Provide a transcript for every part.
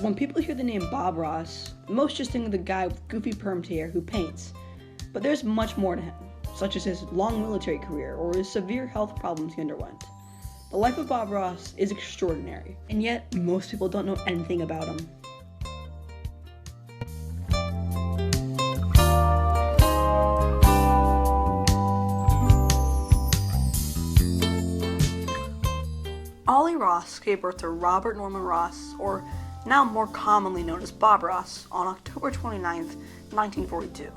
When people hear the name Bob Ross, most just think of the guy with goofy permed hair who paints. But there's much more to him, such as his long military career or his severe health problems he underwent. The life of Bob Ross is extraordinary, and yet most people don't know anything about him. Ollie Ross gave birth to Robert Norman Ross, or now more commonly known as Bob Ross, on October 29, 1942.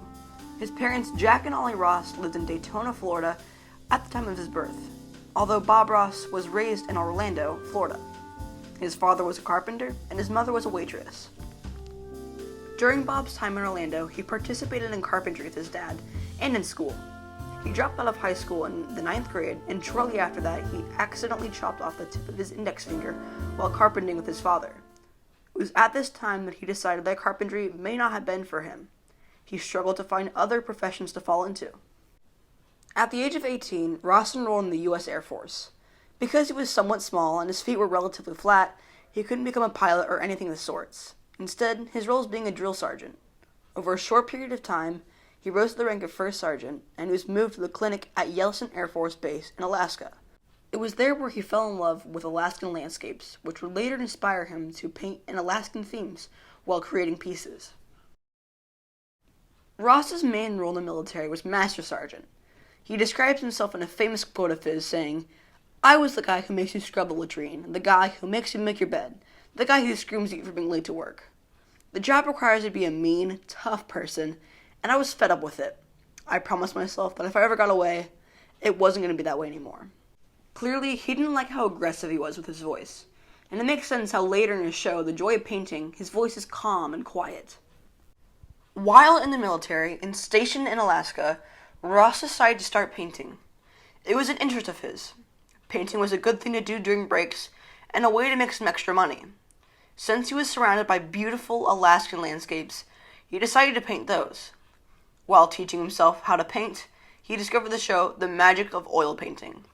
His parents, Jack and Ollie Ross, lived in Daytona, Florida at the time of his birth, although Bob Ross was raised in Orlando, Florida. His father was a carpenter and his mother was a waitress. During Bob's time in Orlando, he participated in carpentry with his dad and in school. He dropped out of high school in the 9th grade, and shortly after that, he accidentally chopped off the tip of his index finger while carpenting with his father. It was at this time that he decided that carpentry may not have been for him. He struggled to find other professions to fall into. At the age of 18, Ross enrolled in the U.S. Air Force. Because he was somewhat small and his feet were relatively flat, he couldn't become a pilot or anything of the sorts. Instead, his role was being a drill sergeant. Over a short period of time, he rose to the rank of first sergeant, and he was moved to the clinic at Yellowstone Air Force Base in Alaska. It was there where he fell in love with Alaskan landscapes, which would later inspire him to paint in Alaskan themes while creating pieces. Ross's main role in the military was Master Sergeant. He describes himself in a famous quote of his saying, "I was the guy who makes you scrub the latrine, the guy who makes you make your bed, the guy who screams at you for being late to work." The job requires you to be a mean, tough person, and I was fed up with it. I promised myself that if I ever got away, it wasn't going to be that way anymore. Clearly, he didn't like how aggressive he was with his voice, and it makes sense how later in his show, The Joy of Painting, his voice is calm and quiet. While in the military and stationed in Alaska, Ross decided to start painting. It was an interest of his. Painting was a good thing to do during breaks and a way to make some extra money. Since he was surrounded by beautiful Alaskan landscapes, he decided to paint those. While teaching himself how to paint, he discovered the show The Magic of Oil Painting.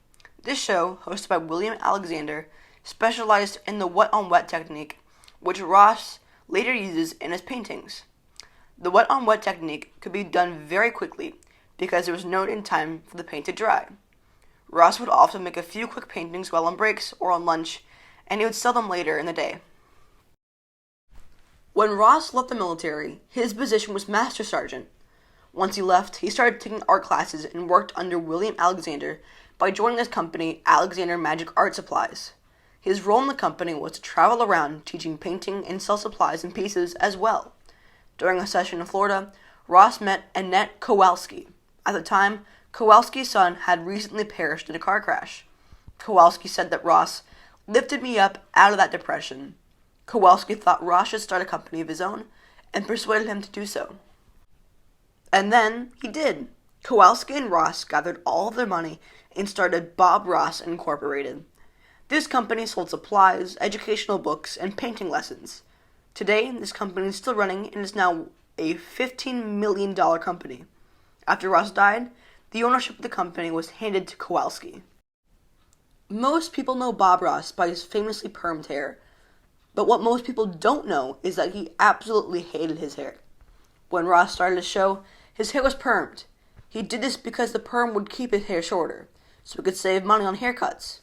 This show, hosted by William Alexander, specialized in the wet-on-wet technique, which Ross later uses in his paintings. The wet-on-wet technique could be done very quickly because there was no time for the paint to dry. Ross would often make a few quick paintings while on breaks or on lunch, and he would sell them later in the day. When Ross left the military, his position was Master Sergeant. Once he left, he started taking art classes and worked under William Alexander by joining his company, Alexander Magic Art Supplies. His role in the company was to travel around teaching painting and sell supplies and pieces as well. During a session in Florida, Ross met Annette Kowalski. At the time, Kowalski's son had recently perished in a car crash. Kowalski said that Ross lifted me up out of that depression. Kowalski thought Ross should start a company of his own and persuaded him to do so. And then he did. Kowalski and Ross gathered all of their money and started Bob Ross Incorporated. This company sold supplies, educational books, and painting lessons. Today, this company is still running and is now a $15 million company. After Ross died, the ownership of the company was handed to Kowalski. Most people know Bob Ross by his famously permed hair, but what most people don't know is that he absolutely hated his hair. When Ross started his show, his hair was permed. He did this because the perm would keep his hair shorter, so he could save money on haircuts.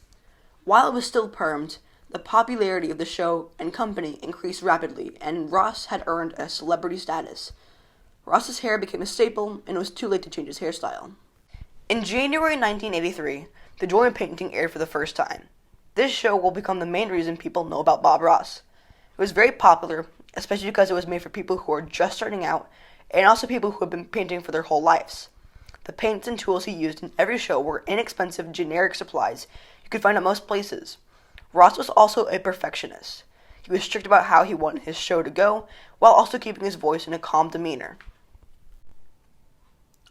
While it was still permed, the popularity of the show and company increased rapidly, and Ross had earned a celebrity status. Ross's hair became a staple, and it was too late to change his hairstyle. In January 1983, The Joy of Painting aired for the first time. This show will become the main reason people know about Bob Ross. It was very popular, especially because it was made for people who are just starting out, and also people who have been painting for their whole lives. The paints and tools he used in every show were inexpensive, generic supplies you could find at most places. Ross was also a perfectionist. He was strict about how he wanted his show to go, while also keeping his voice in a calm demeanor.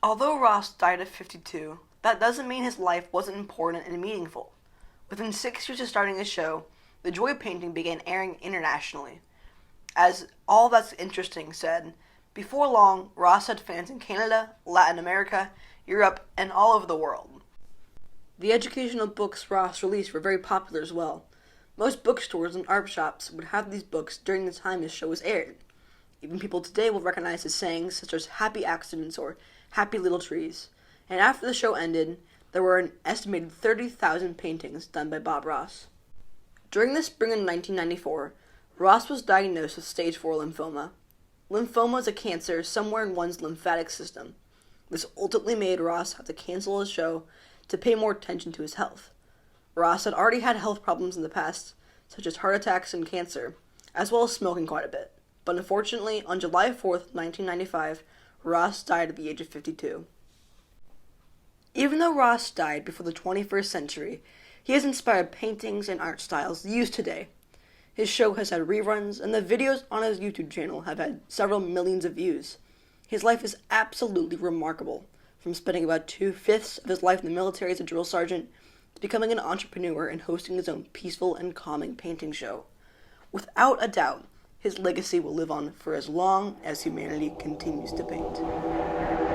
Although Ross died at 52, that doesn't mean his life wasn't important and meaningful. Within 6 years of starting his show, The Joy of Painting began airing internationally. As All That's Interesting said, before long, Ross had fans in Canada, Latin America, Europe, and all over the world. The educational books Ross released were very popular as well. Most bookstores and art shops would have these books during the time his show was aired. Even people today will recognize his sayings such as happy accidents or happy little trees. And after the show ended, there were an estimated 30,000 paintings done by Bob Ross. During the spring of 1994, Ross was diagnosed with stage 4 lymphoma. Lymphoma is a cancer somewhere in one's lymphatic system. This ultimately made Ross have to cancel his show to pay more attention to his health. Ross had already had health problems in the past, such as heart attacks and cancer, as well as smoking quite a bit. But unfortunately, on July 4th, 1995, Ross died at the age of 52. Even though Ross died before the 21st century, he has inspired paintings and art styles used today. His show has had reruns, and the videos on his YouTube channel have had several millions of views. His life is absolutely remarkable, from spending about 2/5 of his life in the military as a drill sergeant to becoming an entrepreneur and hosting his own peaceful and calming painting show. Without a doubt, his legacy will live on for as long as humanity continues to paint.